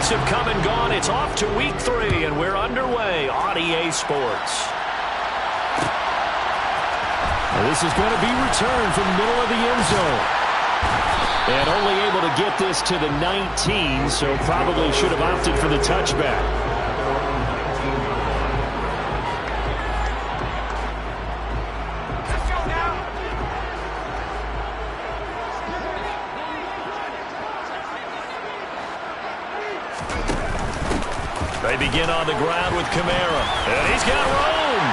weeks have come and gone. It's off to week 3, and we're underway on EA Sports. This is going to be returned from the middle of the end zone. And only able to get this to the 19, so probably should have opted for the touchback. They begin on the ground with Kamara. And he's got room.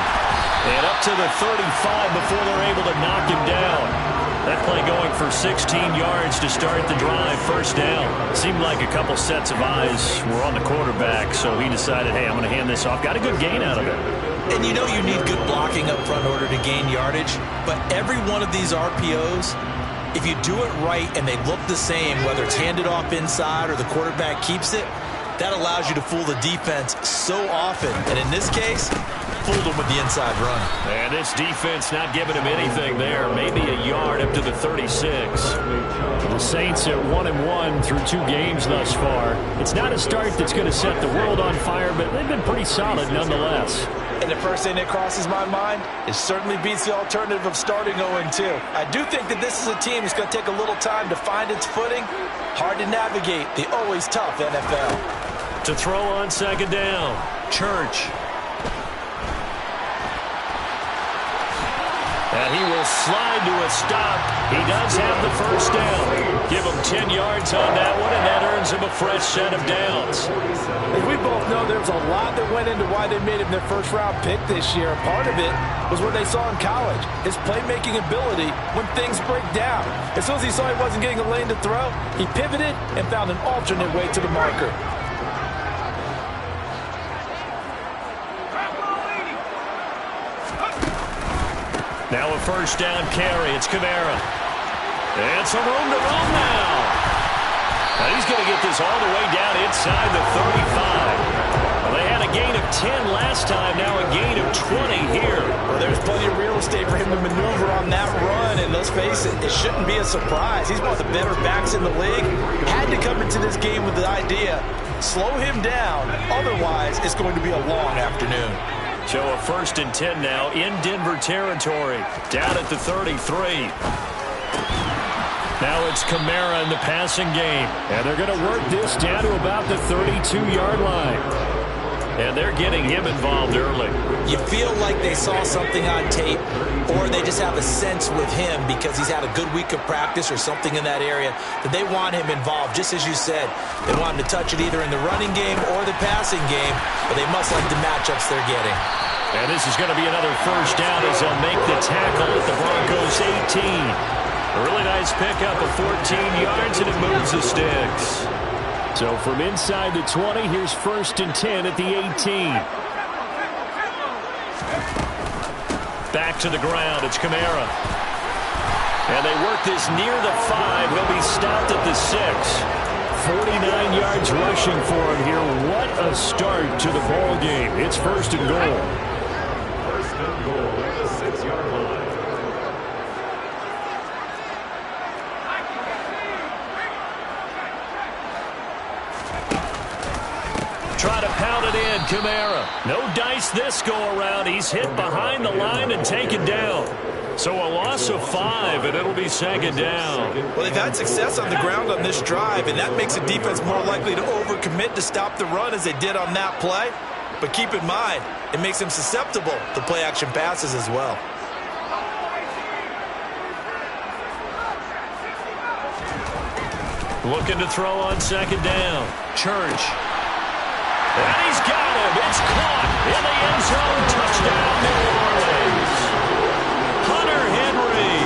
And up to the 35 before they're able to knock him down. That play going for 16 yards to start the drive. First down. Seemed like a couple sets of eyes were on the quarterback, so he decided, hey, I'm going to hand this off. Got a good gain out of it. And you know you need good blocking up front in order to gain yardage. But every one of these RPOs, if you do it right and they look the same, whether it's handed off inside or the quarterback keeps it, that allows you to fool the defense so often. And in this case, fooled him with the inside run. And this defense not giving him anything there. Maybe a yard up to the 36. The Saints at 1-1 through 2 games thus far. It's not a start that's going to set the world on fire, but they've been pretty solid nonetheless. And the first thing that crosses my mind, it certainly beats the alternative of starting 0-2. I do think that this is a team that's going to take a little time to find its footing. Hard to navigate the always tough NFL. To throw on second down, Church. And he will slide to a stop. He does have the first down. Give him 10 yards on that one, and that earns him a fresh set of downs. As we both know, there's a lot that went into why they made him their first-round pick this year. Part of it was what they saw in college, his playmaking ability when things break down. As soon as he saw he wasn't getting a lane to throw, he pivoted and found an alternate way to the marker. Now a first down carry. It's Kamara. And some room to run now. Now he's going to get this all the way down inside the 35. Well, they had a gain of 10 last time. Now a gain of 20 here. Well, there's plenty of real estate for him to maneuver on that run. And let's face it, it shouldn't be a surprise. He's one of the better backs in the league. Had to come into this game with the idea, slow him down. Otherwise, it's going to be a long afternoon. So a 1st and 10 now in Denver territory. Down at the 33. Now it's Kamara in the passing game. And they're going to work this down to about the 32-yard line. And they're getting him involved early. You feel like they saw something on tape, or they just have a sense with him because he's had a good week of practice or something in that area that they want him involved. Just as you said, they want him to touch it either in the running game or the passing game, but they must like the matchups they're getting. And this is going to be another first down as they'll make the tackle at the Broncos 18. A really nice pickup of 14 yards, and it moves the sticks. So from inside the 20, here's 1st and 10 at the 18. Back to the ground. It's Kamara. And they work this near the 5. He'll be stopped at the 6. 49 yards rushing for him here. What a start to the ball game. It's 1st and goal. First and goal at the 6-yard line. Try to pound it in, Kamara. No dice this go-around. He's hit behind the line and taken down. So a loss of 5, and it'll be 2nd down. Well, they've had success on the ground on this drive, and that makes a defense more likely to overcommit to stop the run as they did on that play. But keep in mind, it makes them susceptible to play-action passes as well. Looking to throw on 2nd down. Church. And he's got him. It's caught in the end zone. Touchdown, New Orleans. Hunter Henry,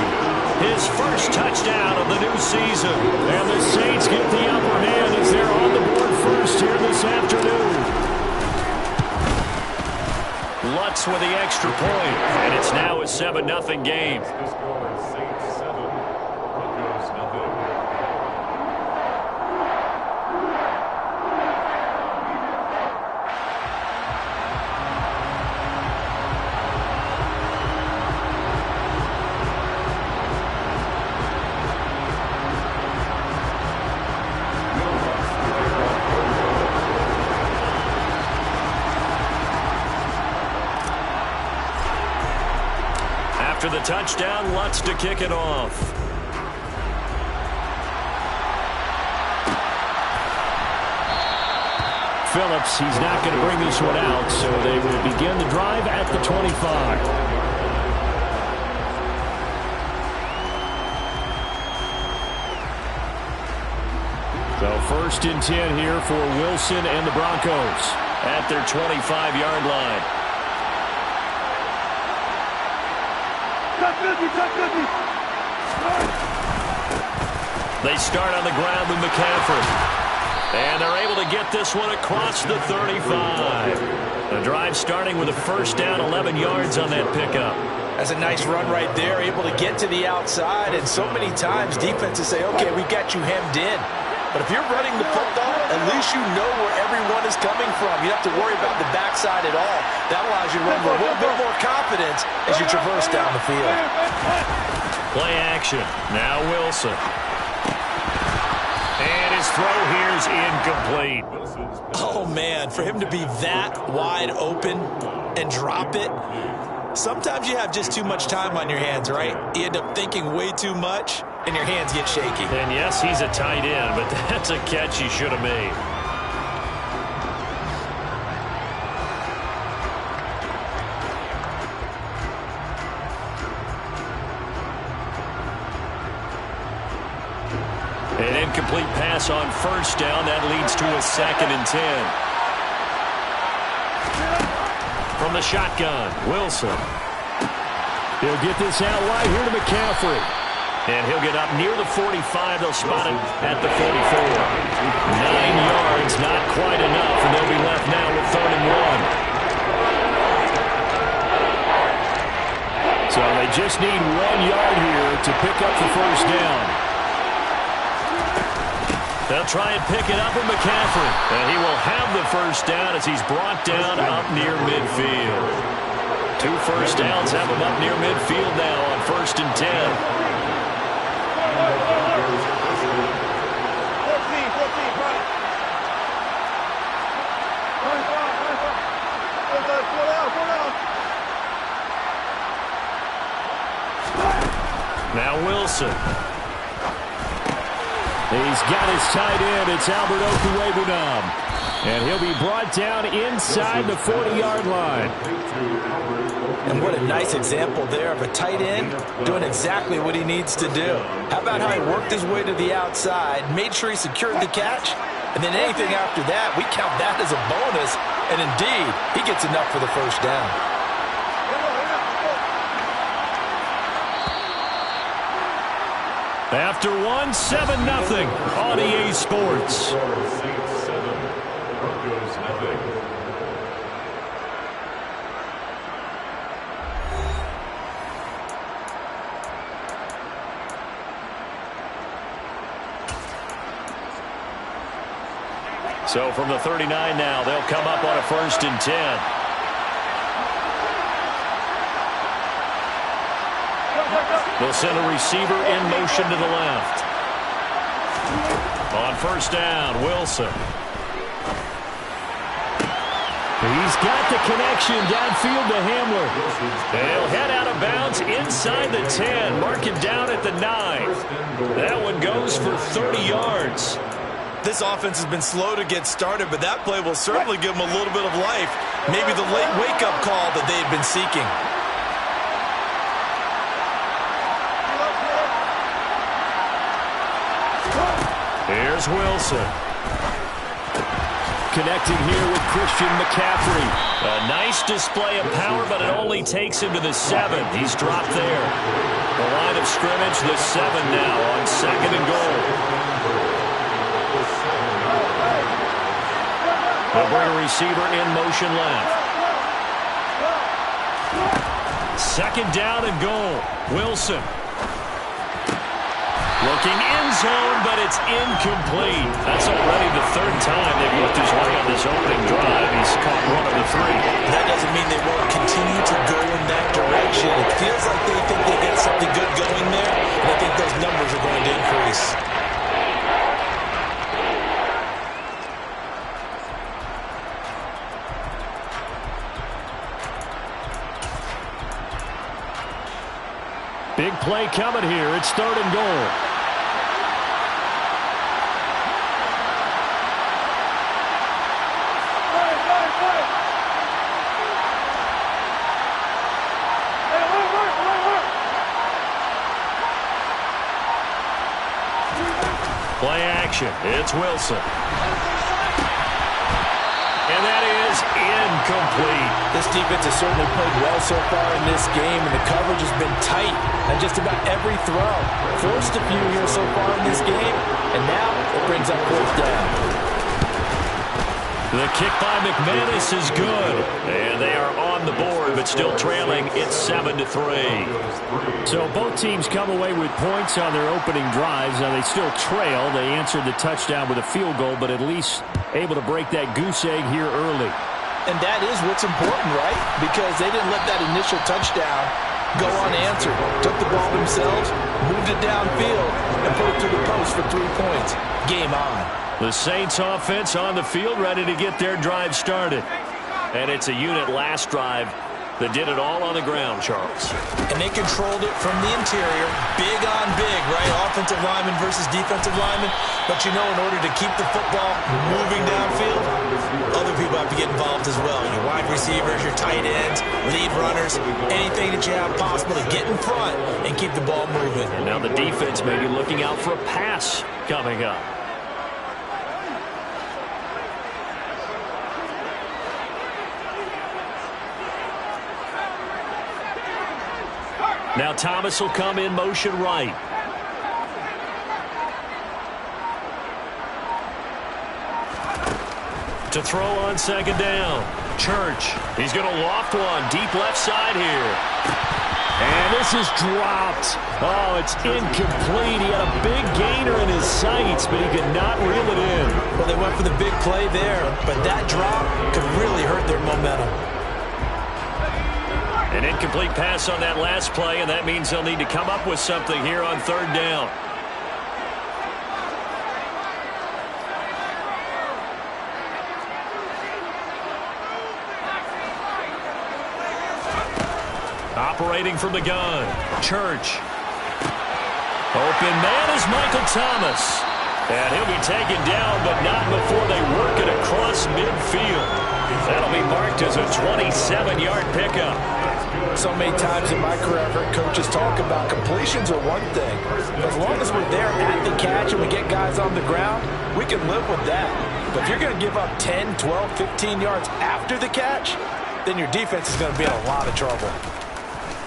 his first touchdown of the new season. And the Saints get the upper hand as they're on the board first here this afternoon. Lutz with the extra point, and it's now a 7-0 game. After the touchdown, Lutz to kick it off. Phillips, he's not going to bring this one out, so they will begin the drive at the 25. So 1st and 10 here for Wilson and the Broncos at their 25-yard line. They start on the ground with McCaffrey. And they're able to get this one across the 35. The drive starting with a 1st down, 11 yards on that pickup. That's a nice run right there, able to get to the outside. And so many times defenses say, okay, we've got you hemmed in. But if you're running the football, at least you know where everyone is coming from. You don't have to worry about the backside at all. That allows you to run with a little bit more confidence as you traverse down the field. Play action. Now Wilson. And his throw here is incomplete. Oh, man, for him to be that wide open and drop it, sometimes you have just too much time on your hands, right? You end up thinking way too much, and your hands get shaky. And yes, he's a tight end, but that's a catch he should have made. An incomplete pass on 1st down. That leads to a 2nd and 10. From the shotgun, Wilson. He'll get this out wide here to McCaffrey. And he'll get up near the 45. They'll spot him at the 44. 9 yards, not quite enough, and they'll be left now with 3rd and 1. So they just need 1 yard here to pick up the 1st down. They'll try and pick it up with McCaffrey. And he will have the 1st down as he's brought down up near midfield. 2 first downs have him up near midfield now on 1st and 10. Now Wilson. He's got his tight end. It's Albert Okwuegbunam. And he'll be brought down inside the 40-yard line. And what a nice example there of a tight end doing exactly what he needs to do. How about how he worked his way to the outside, made sure he secured the catch, and then anything after that, we count that as a bonus. And indeed, he gets enough for the 1st down. After 1, 7-0 on EA Sports. So from the 39 now, they'll come up on a 1st and 10. They'll send a receiver in motion to the left. On 1st down, Wilson. He's got the connection downfield to Hamler. They'll head out of bounds inside the 10. Mark it down at the 9. That one goes for 30 yards. This offense has been slow to get started, but that play will certainly give them a little bit of life. Maybe the late wake-up call that they've been seeking. Here's Wilson. Connecting here with Christian McCaffrey. A nice display of power, but it only takes him to the 7. He's dropped there. The line of scrimmage, the 7 now on 2nd and goal. They'll bring a receiver in motion left. 2nd down and goal. Wilson. Looking end zone, but it's incomplete. That's already the 3rd time they've worked his way on this opening drive. He's caught 1 of the 3. That doesn't mean they won't continue to go in that direction. It feels like they think they get something good going there, and I think those numbers are going to increase. Big play coming here. It's 3rd and goal. Play action. It's Wilson. And that is incomplete. This defense has certainly played well so far in this game, and the coverage has been tight on just about every throw. Forced a few here so far in this game, and now it brings up 4th down. The kick by McManus is good. And they are on the board, but still trailing. It's 7-3. So both teams come away with points on their opening drives. Now they still trail. They answered the touchdown with a field goal, but at least able to break that goose egg here early. And that is what's important, right? Because they didn't let that initial touchdown go unanswered. Took the ball themselves, moved it downfield, and put it through the post for 3 points. Game on. The Saints offense on the field, ready to get their drive started. And it's a unit last drive that did it all on the ground, Charles. And they controlled it from the interior. Big on big, right? Offensive lineman versus defensive lineman. But you know, in order to keep the football moving downfield, other people have to get involved as well. Your wide receivers, your tight ends, lead runners, anything that you have possible to get in front and keep the ball moving. And now the defense may be looking out for a pass coming up. Now Thomas will come in motion right. To throw on 2nd down. Church. He's going to loft one deep left side here. And this is dropped. Oh, it's incomplete. He had a big gainer in his sights, but he could not reel it in. Well, they went for the big play there, but that drop could really hurt their momentum. An incomplete pass on that last play, and that means they'll need to come up with something here on 3rd down. Operating from the gun, Church. Open man is Michael Thomas. And he'll be taken down, but not before they work it across midfield. That'll be marked as a 27-yard pickup. So many times in my career, I've heard coaches talk about completions are one thing. As long as we're there at the catch and we get guys on the ground, we can live with that. But if you're going to give up 10, 12, 15 yards after the catch, then your defense is going to be in a lot of trouble.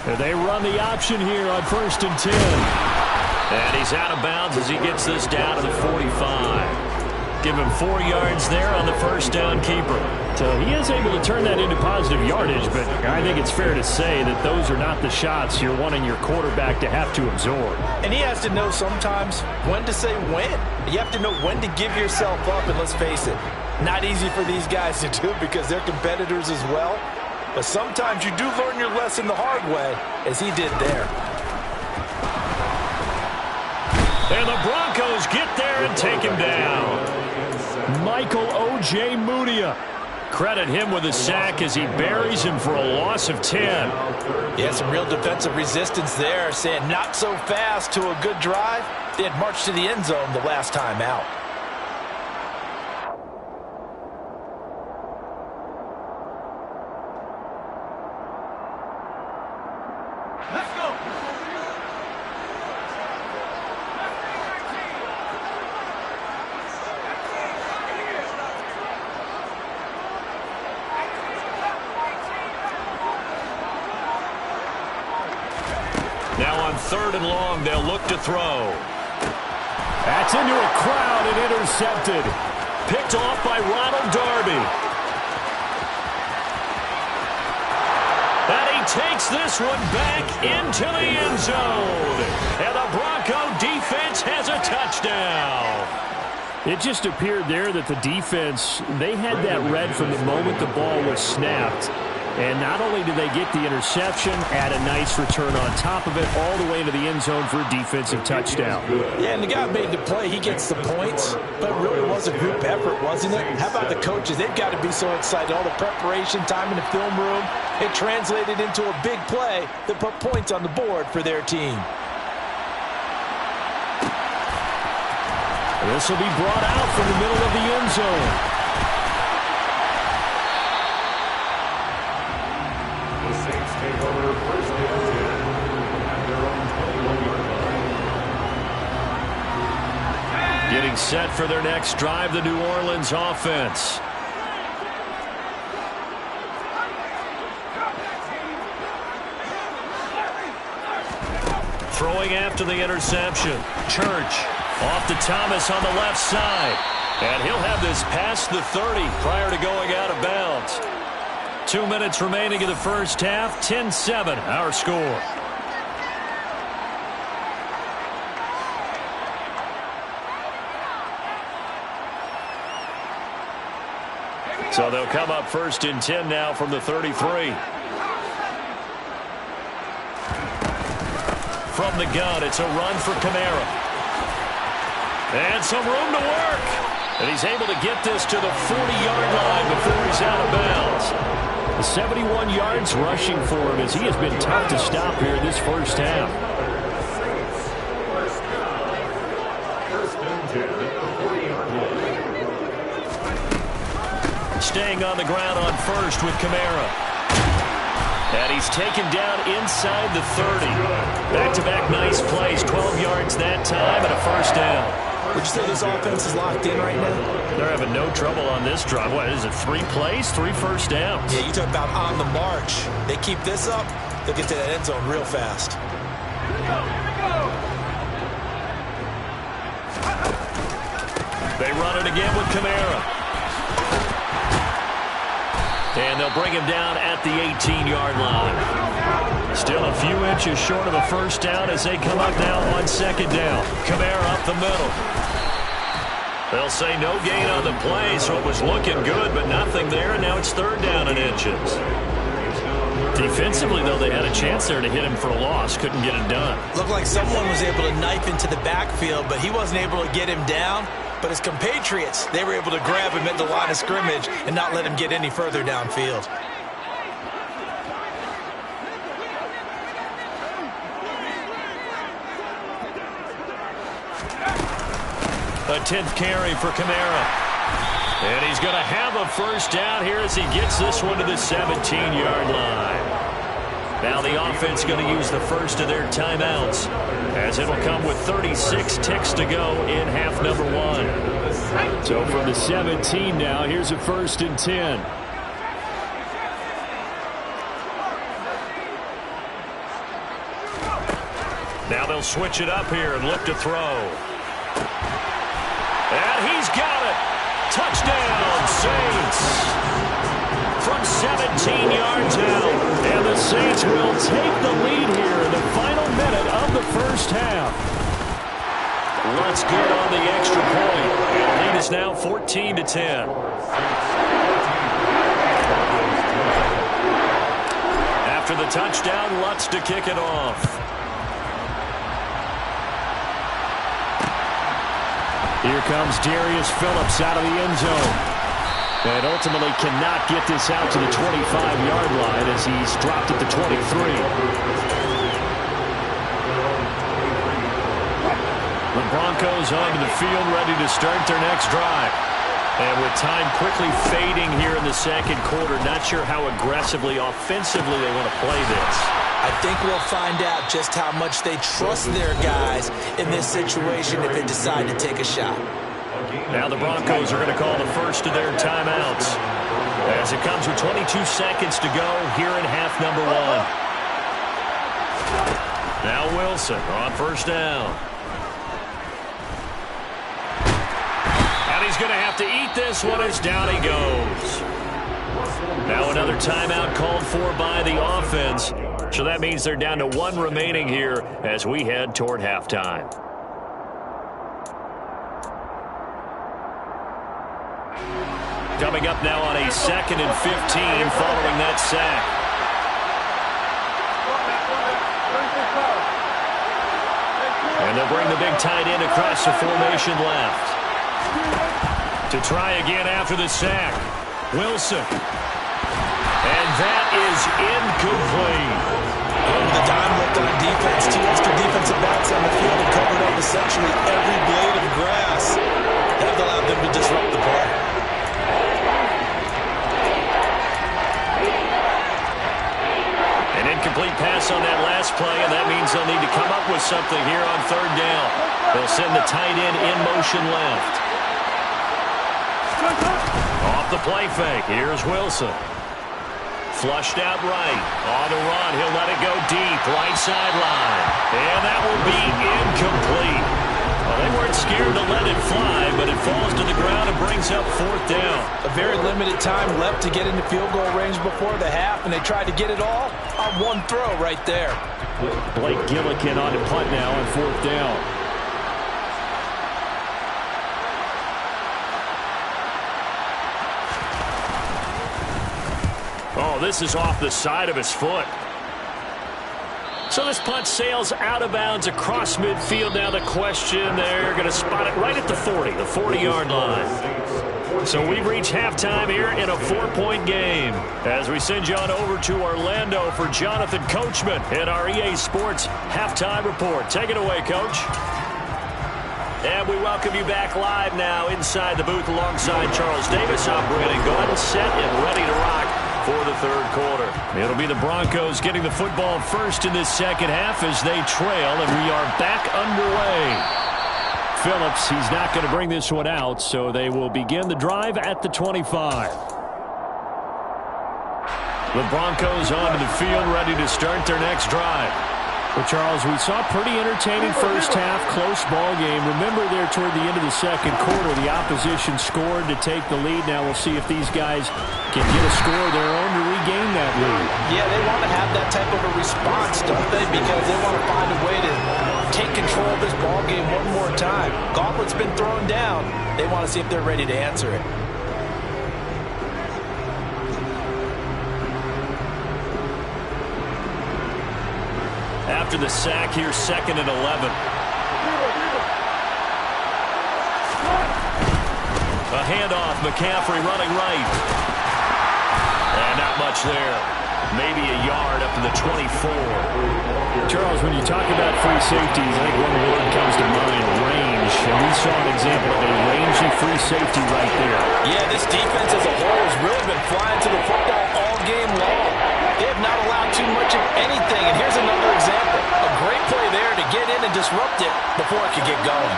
And they run the option here on 1st and 10. And he's out of bounds as he gets this down to the 45. Give him 4 yards there on the 1st down keeper. So he is able to turn that into positive yardage, but I think it's fair to say that those are not the shots you're wanting your quarterback to have to absorb. And he has to know sometimes when to say when. You have to know when to give yourself up, and let's face it, not easy for these guys to do because they're competitors as well. But sometimes you do learn your lesson the hard way, as he did there. And the Broncos get there and take him down. Michael O.J. Mudia. Credit him with a sack as he buries him for a loss of 10. Yeah, some real defensive resistance there, saying not so fast to a good drive. They had marched to the end zone the last time out. Now on 3rd and long, they'll look to throw. That's into a crowd and intercepted. Picked off by Ronald Darby. And he takes this one back into the end zone. And the Bronco defense has a touchdown. It just appeared there that the defense, they had that read from the moment the ball was snapped. And not only do they get the interception, add a nice return on top of it, all the way into the end zone for a defensive touchdown. Yeah, and the guy made the play. He gets the points, but it really was a group effort, wasn't it? How about the coaches? They've got to be so excited. All the preparation, time in the film room, it translated into a big play that put points on the board for their team. This will be brought out from the middle of the end zone. The Saints take over first and 10 at their own 21-yard line. Getting set for their next drive, the New Orleans offense. Throwing after the interception. Church off to Thomas on the left side. And he'll have this past the 30 prior to going out of bounds. 2 minutes remaining in the first half. 10-7 our score. So they'll come up first and 10 now from the 33. From the gun, it's a run for Kamara. And some room to work. And he's able to get this to the 40-yard line before he's out of bounds. 71 yards rushing for him as he has been tough to stop here in this first half. First and 10 at the 40-yard line. Staying on the ground on first with Kamara. And he's taken down inside the 30. Back-to-back nice plays. 12 yards that time and a first down. Would you say this offense is locked in right now? They're having no trouble on this drive. What is it, 3 plays, 3 first downs? Yeah, you talk about on the march. They keep this up, they'll get to that end zone real fast. They run it again with Kamara. And they'll bring him down at the 18-yard line. Still a few inches short of a first down as they come up now on second down. Kamara up the middle. They'll say no gain on the play, so it was looking good, but nothing there, and now it's third down and inches. Defensively, though, they had a chance there to hit him for a loss. Couldn't get it done. Looked like someone was able to knife into the backfield, but he wasn't able to get him down. But his compatriots, they were able to grab him at the line of scrimmage and not let him get any further downfield. A 10th carry for Kamara. And he's going to have a first down here as he gets this one to the 17-yard line. Now the offense going to use the first of their timeouts as it'll come with 36 ticks to go in half number 1. So from the 17 now, here's a first and 10. Now they'll switch it up here and look to throw. And he's got it. Touchdown, Saints. From 17 yards out. And the Saints will take the lead here in the final minute of the first half. Looks good on the extra point. And lead is now 14-10. After the touchdown, Lutz to kick it off. Here comes Darius Phillips out of the end zone. And ultimately cannot get this out to the 25-yard line as he's dropped at the 23. The Broncos onto the field, ready to start their next drive. And with time quickly fading here in the second quarter, not sure how aggressively, offensively they want to play this. I think we'll find out just how much they trust their guys in this situation if they decide to take a shot. Now the Broncos are going to call the first of their timeouts as it comes with 22 seconds to go here in half number 1. Now Wilson on first down. And he's going to have to eat this one as down he goes. Now another timeout called for by the offense. So that means they're down to 1 remaining here as we head toward halftime. Coming up now on a 2nd and 15 following that sack. And they'll bring the big tight end across the formation left. To try again after the sack. Wilson. And that is incomplete. Over the dime looked on defense. 2 extra defensive backs on the field and covered up essentially every blade of grass. That allowed them to disrupt the play. An incomplete pass on that last play, and that means they'll need to come up with something here on 3rd down. They'll send the tight end in motion left. Off the play fake. Here's Wilson. Flushed out right. On the run. He'll let it go deep. Right sideline. And that will be incomplete. Well, they weren't scared to let it fly, but it falls to the ground and brings up 4th down. A very limited time left to get into field goal range before the half, and they tried to get it all on one throw right there. Blake Gillikin on the punt now on 4th down. Oh, this is off the side of his foot. So this punt sails out of bounds across midfield. Now the question, they're going to spot it right at the 40, the 40-yard line. So we've reached halftime here in a 4-point game. As we send you on over to Orlando for Jonathan Coachman in our EA Sports Halftime Report. Take it away, Coach. And we welcome you back live now inside the booth alongside Charles Davis. I'm Brandon Gordon, set and ready to rock for the 3rd quarter. It'll be the Broncos getting the football first in this 2nd half as they trail, and we are back underway. Phillips, he's not going to bring this one out, so they will begin the drive at the 25. The Broncos onto the field, ready to start their next drive. Well, Charles, we saw a pretty entertaining first half, close ball game. Remember there toward the end of the 2nd quarter, the opposition scored to take the lead. Now we'll see if these guys can get a score of their own to regain that lead. Yeah, they want to have that type of a response, don't they? Because they want to find a way to take control of this ball game one more time. Gauntlet's been thrown down. They want to see if they're ready to answer it. After the sack here, 2nd and 11. A handoff, McCaffrey running right. And not much there. Maybe a yard up to the 24. Charles, when you talk about free safeties, I think one word comes to mind, range. And we saw an example of a rangy free safety right there. Yeah, this defense as a whole has really been flying to the football all game long. They have not allowed too much of anything. And here's another example. A great play there to get in and disrupt it before it could get going.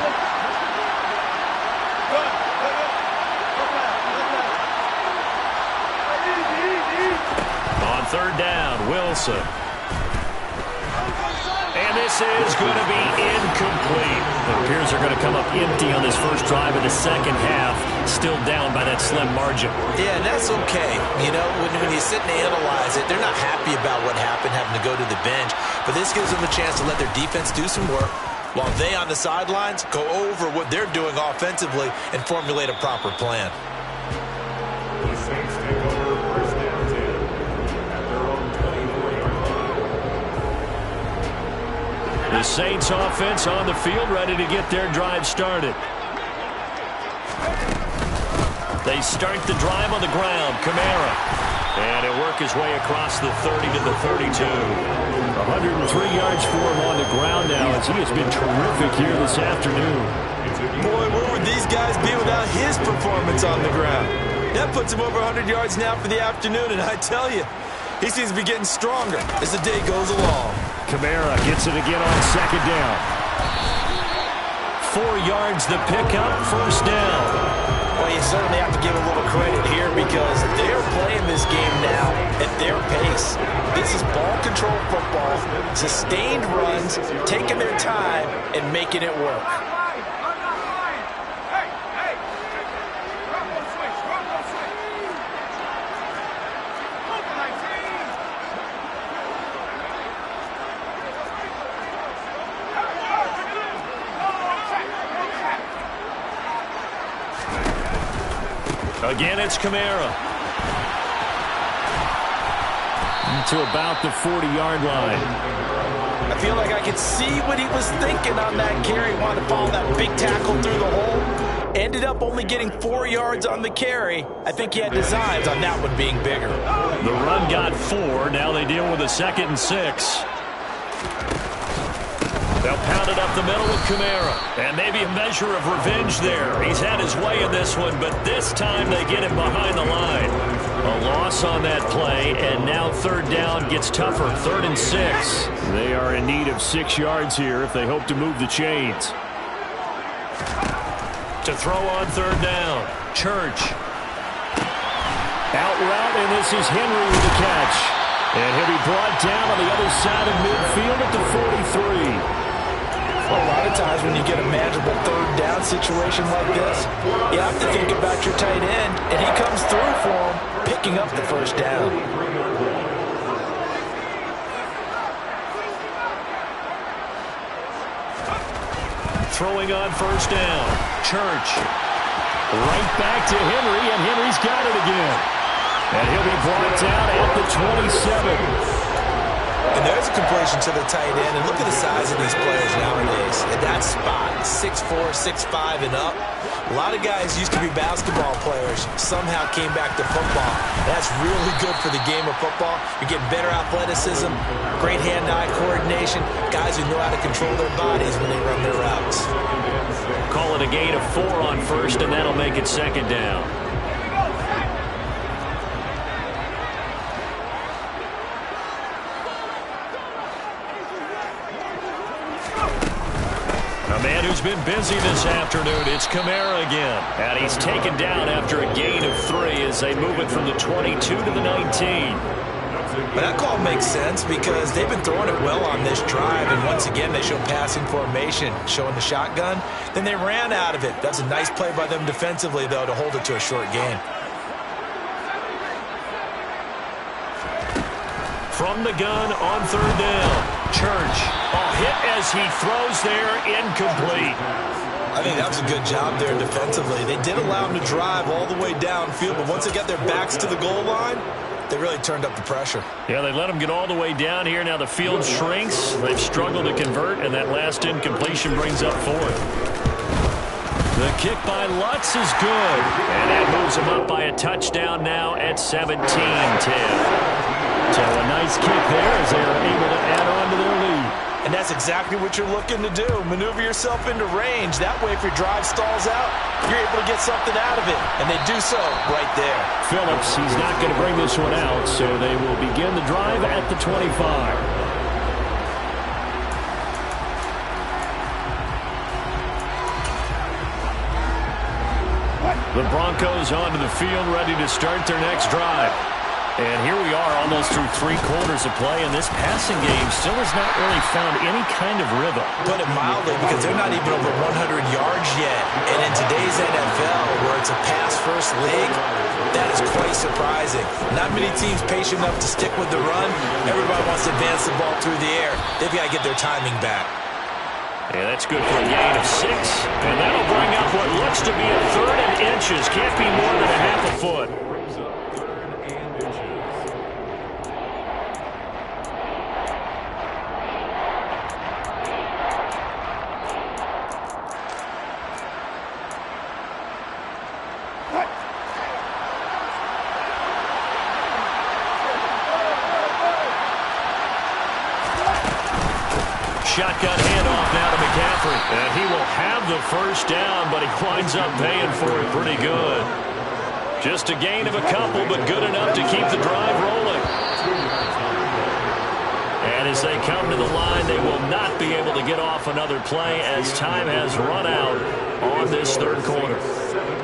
On 3rd down, Wilson. And this is going to be incomplete. It appears they're going to come up empty on this first drive of the 2nd half. Still down by that slim margin. Yeah, and that's okay. You know, when you sit and analyze it, they're not happy about what happened, having to go to the bench. But this gives them a chance to let their defense do some work while they on the sidelines go over what they're doing offensively and formulate a proper plan. The Saints take over 1st and 10 at their own 24-yard line. The Saints offense on the field, ready to get their drive started. They start the drive on the ground. Kamara. And he'll work his way across the 30 to the 32. 103 yards for him on the ground now as he has been terrific here this afternoon. Boy, where would these guys be without his performance on the ground? That puts him over 100 yards now for the afternoon, and I tell you, he seems to be getting stronger as the day goes along. Kamara gets it again on 2nd down. 4 yards the pickup, 1st down. Well, you certainly have to give a little credit here because they're playing this game now at their pace. This is ball control football, sustained runs, taking their time and making it work. A Again, it's Kamara. To about the 40-yard line. I feel like I could see what he was thinking on that carry. Wanted to follow that big tackle through the hole. Ended up only getting 4 yards on the carry. I think he had designs on that one being bigger. The run got 4. Now they deal with a 2nd and 6. They'll pound it up the middle with Kamara. And maybe a measure of revenge there. He's had his way in this one, but this time they get him behind the line. A loss on that play, and now 3rd down gets tougher. 3rd and 6. They are in need of 6 yards here if they hope to move the chains. To throw on 3rd down. Church. Out route, and this is Henry with the catch. And he'll be brought down on the other side of midfield at the 43. A lot of times when you get a manageable 3rd down situation like this, you have to think about your tight end, and he comes through for him, picking up the 1st down. Throwing on 1st down. Church. Right back to Henry, and Henry's got it again. And he'll be brought down at the 27. And there's a completion to the tight end. And look at the size of these players nowadays. At that spot, 6'4", 6'5", and up. A lot of guys used to be basketball players. Somehow came back to football. That's really good for the game of football. You're getting better athleticism, great hand-eye coordination, guys who know how to control their bodies when they run their routes. Call it a gain of 4 on 1st, and that'll make it 2nd down. A man who's been busy this afternoon, it's Kamara again. And he's taken down after a gain of 3 as they move it from the 22 to the 19. But that call makes sense because they've been throwing it well on this drive, and once again they show passing formation, showing the shotgun. Then they ran out of it. That's a nice play by them defensively, though, to hold it to a short gain. From the gun on 3rd down. Church. Hit as he throws there, incomplete. I think that was a good job there defensively. They did allow him to drive all the way downfield, but once they got their backs to the goal line, they really turned up the pressure. Yeah, they let him get all the way down here. Now the field shrinks. They've struggled to convert, and that last incompletion brings up 4th. The kick by Lutz is good. And that moves him up by a touchdown now at 17-10. So a nice kick there as they are able to add on to their lead. And that's exactly what you're looking to do. Maneuver yourself into range. That way, if your drive stalls out, you're able to get something out of it. And they do so right there. Phillips, he's not going to bring this one out, so they will begin the drive at the 25. The Broncos onto the field, ready to start their next drive. And here we are almost through 3 quarters of play, and this passing game still has not really found any kind of rhythm. Put it mildly, because they're not even over 100 yards yet. And in today's NFL, where it's a pass-first league, that is quite surprising. Not many teams patient enough to stick with the run. Everybody wants to advance the ball through the air. They've got to get their timing back. Yeah, that's good for a gain of 6. And that'll bring up what looks to be a 3rd and inches. Can't be more than a half a foot. Shotgun handoff now to McCaffrey. And he will have the 1st down, but he winds up paying for it pretty good. Just a gain of a couple, but good enough to keep the drive rolling. And as they come to the line, they will not be able to get off another play as time has run out on this 3rd quarter.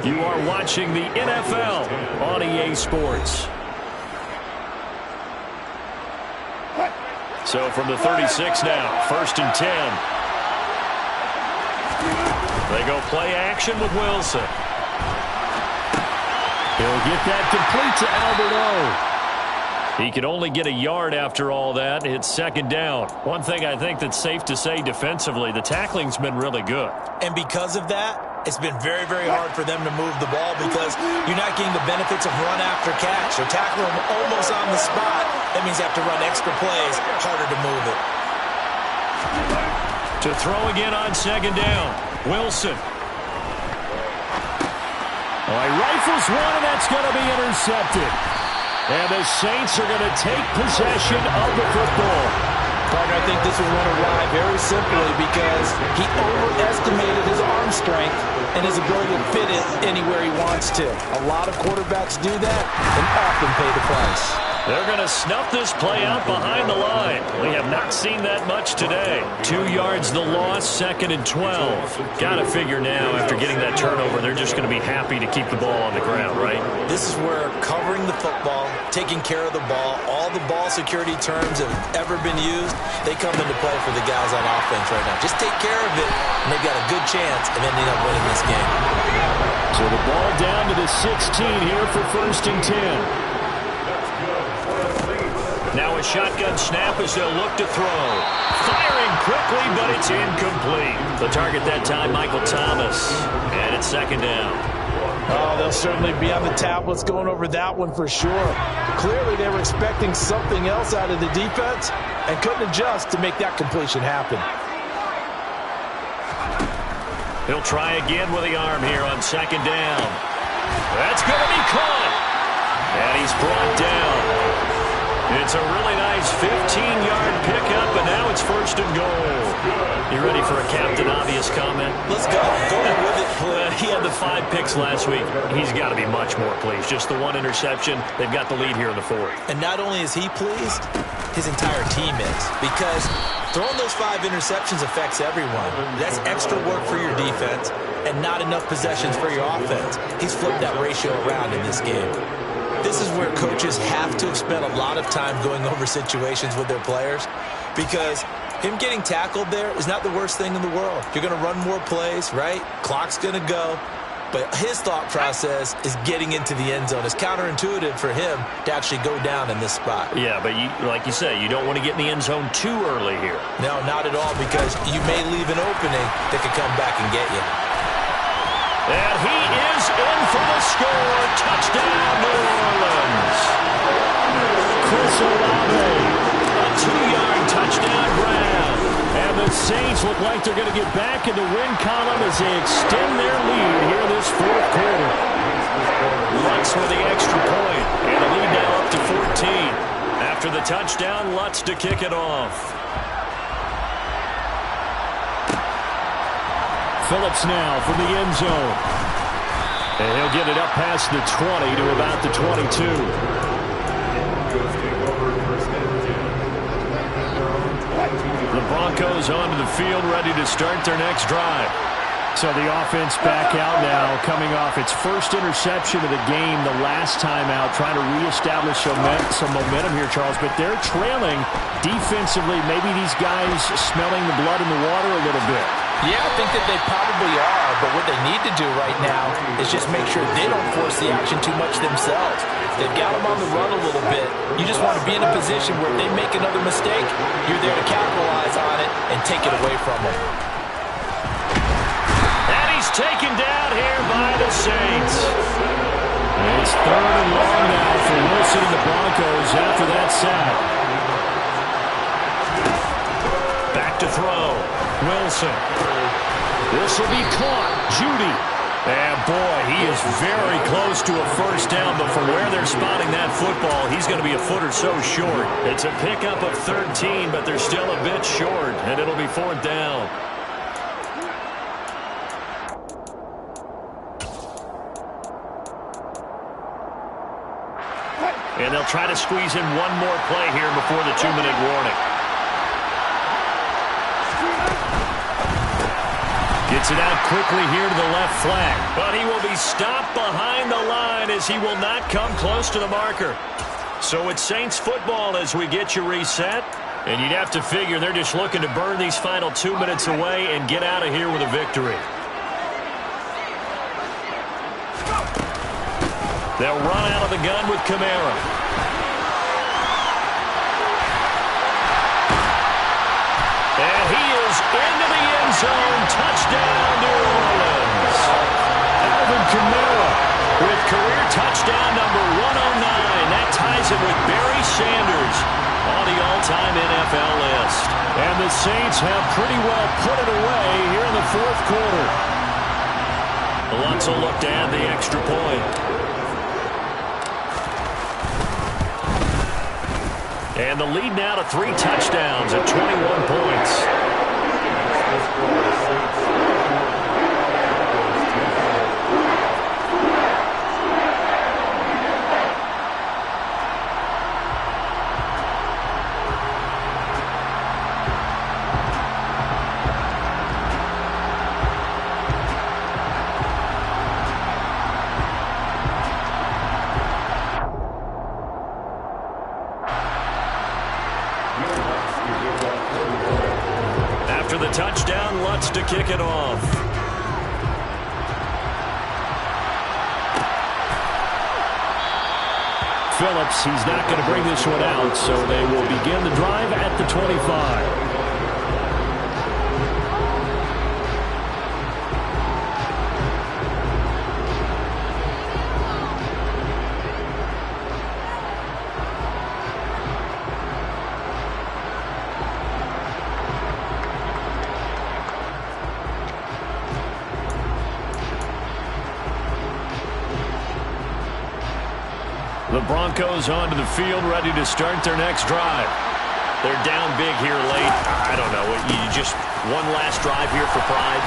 You are watching the NFL on EA Sports. So from the 36 now, 1st and 10. They go play action with Wilson. He'll get that complete to Albert O. He could only get a yard after all that. It's 2nd down. One thing I think that's safe to say defensively, the tackling's been really good. And because of that, It's been very, very hard for them to move the ball because you're not getting the benefits of run after catch. They're tackling them almost on the spot. That means you have to run extra plays, harder to move it. To throw again on second down, Wilson. Oh, he rifles one, and that's going to be intercepted. And the Saints are going to take possession of the football. Partner, I think this was one of why, very simply because he overestimated his arm strength and his ability to fit it anywhere he wants to. A lot of quarterbacks do that and often pay the price. They're going to snuff this play out behind the line. We have not seen that much today. 2 yards the loss, 2nd and 12. Got to figure now, after getting that turnover, they're just going to be happy to keep the ball on the ground, right? This is where covering the football, taking care of the ball, all the ball security terms that have ever been used, they come into play for the guys on offense right now. Just take care of it, and they've got a good chance of ending up winning this game. So the ball down to the 16 here for 1st and 10. Now a shotgun snap as they'll look to throw. Firing quickly, but it's incomplete. The target that time, Michael Thomas. And it's 2nd down. Oh, they'll certainly be on the tablets going over that one for sure. Clearly they were expecting something else out of the defense and couldn't adjust to make that completion happen. He'll try again with the arm here on 2nd down. That's going to be caught. And he's brought down. It's a really nice 15-yard pickup, and now it's 1st and goal. You ready for a Captain Obvious comment? Let's go. Go with it. Well, he had the 5 picks last week. He's got to be much more pleased. Just the 1 interception. They've got the lead here in the 4th. And not only is he pleased, his entire team is. Because throwing those 5 interceptions affects everyone. That's extra work for your defense and not enough possessions for your offense. He's flipped that ratio around in this game. This is where coaches have to have spent a lot of time going over situations with their players because him getting tackled there is not the worst thing in the world. You're going to run more plays, right? Clock's going to go. But his thought process is getting into the end zone. It's counterintuitive for him to actually go down in this spot. Yeah, but like you say, you don't want to get in the end zone too early here. No, not at all, because you may leave an opening that could come back and get you. And he is in for the score. Touchdown, New Orleans. Chris Olave, a 2-yard touchdown grab. And the Saints look like they're going to get back in the win column as they extend their lead here this 4th quarter. Lutz with the extra point, and the lead now up to 14. After the touchdown, Lutz to kick it off. Phillips now from the end zone. And he'll get it up past the 20 to about the 22. The Broncos onto the field, ready to start their next drive. So the offense back out now, coming off its first interception of the game the last time out, trying to reestablish some momentum here, Charles. But they're trailing defensively. Maybe these guys smelling the blood in the water a little bit. Yeah, I think that they probably are, but what they need to do right now is just make sure they don't force the action too much themselves. They've got them on the run a little bit. You just want to be in a position where if they make another mistake, you're there to capitalize on it and take it away from them. And he's taken down here by the Saints. And it's 3rd and long now for Wilson and the Broncos after that sack. Back to throw. Wilson. This will be caught. Judy. And boy, he is very close to a first down, but from where they're spotting that football, he's going to be a foot or so short. It's a pickup of 13, but they're still a bit short, and it'll be 4th down. And they'll try to squeeze in one more play here before the 2-minute warning. Gets it out quickly here to the left flank. But he will be stopped behind the line as he will not come close to the marker. So it's Saints football as we get you reset. And you'd have to figure they're just looking to burn these final 2 minutes away and get out of here with a victory. They'll run out of the gun with Kamara. And he is into the end zone. Touchdown, New Orleans. touchdown number 109. That ties him with Barry Sanders on the all-time NFL list. And the Saints have pretty well put it away here in the fourth quarter. Lutz will look to add the extra point. And the lead now to 3 touchdowns at 21 points. After the touchdown, Lutz to kick it off. Phillips, he's not going to bring this one out, so they will begin the drive at the 25. The Broncos onto the field, ready to start their next drive. They're down big here late. I don't know. You just one last drive here for pride.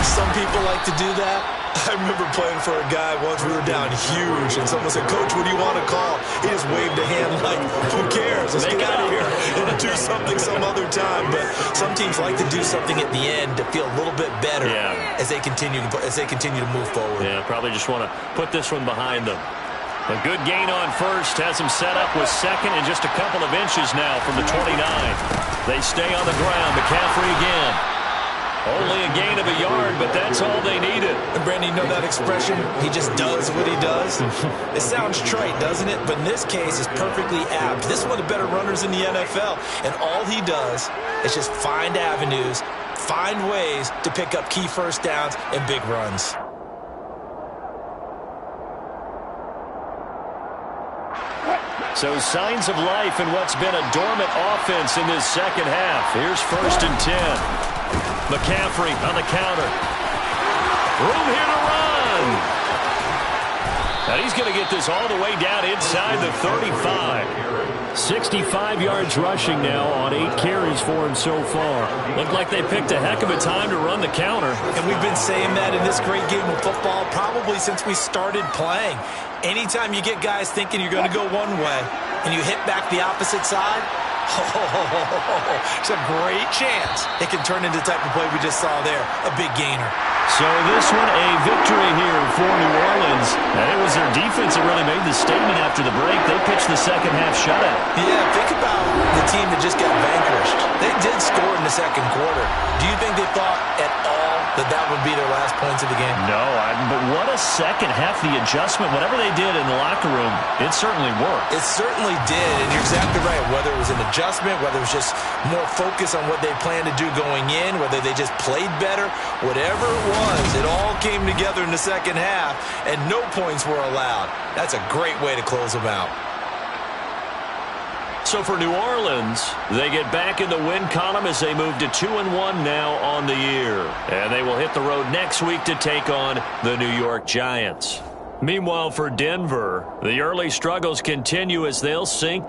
Some people like to do that. I remember playing for a guy once. We were down huge, and someone said, "Coach, what do you want to call?" He just waved a hand like, "Who cares? Let's get out of here and do something some other time." But some teams like to do something at the end to feel a little bit better as they continue to move forward. Yeah, probably just want to put this one behind them. A good gain on first has him set up with second and just a couple of inches now from the 29. They stay on the ground. McCaffrey again. Only a gain of a yard, but that's all they needed. And Brandon, you know that expression? He just does what he does. It sounds trite, doesn't it? But in this case, it's perfectly apt. This is one of the better runners in the NFL. And all he does is just find avenues, find ways to pick up key first downs and big runs. So signs of life in what's been a dormant offense in this second half. Here's 1st and 10. McCaffrey on the counter. Room here to run. And he's going to get this all the way down inside the 35. 65 yards rushing now on 8 carries for him so far. Looked like they picked a heck of a time to run the counter. And we've been saying that in this great game of football probably since we started playing. Anytime you get guys thinking you're going to go one way and you hit back the opposite side, it's a great chance it can turn into the type of play we just saw there, a big gainer. So this one a victory here for New Orleans. And it was their defense that really made the statement after the break. They pitched the second half shutout. Yeah, think about the team that just got vanquished. They did score in the second quarter. Do you think they thought at all that would be their last points of the game? No, but what a second half. The adjustment, whatever they did in the locker room, it certainly worked. It certainly did, and you're exactly right. Whether it was an adjustment, whether it was just more focus on what they planned to do going in, whether they just played better, whatever it was, it all came together in the second half, and no points were allowed. That's a great way to close them out. So for New Orleans, they get back in the win column as they move to 2-1 now on the year. And they will hit the road next week to take on the New York Giants. Meanwhile, for Denver, the early struggles continue as they'll sink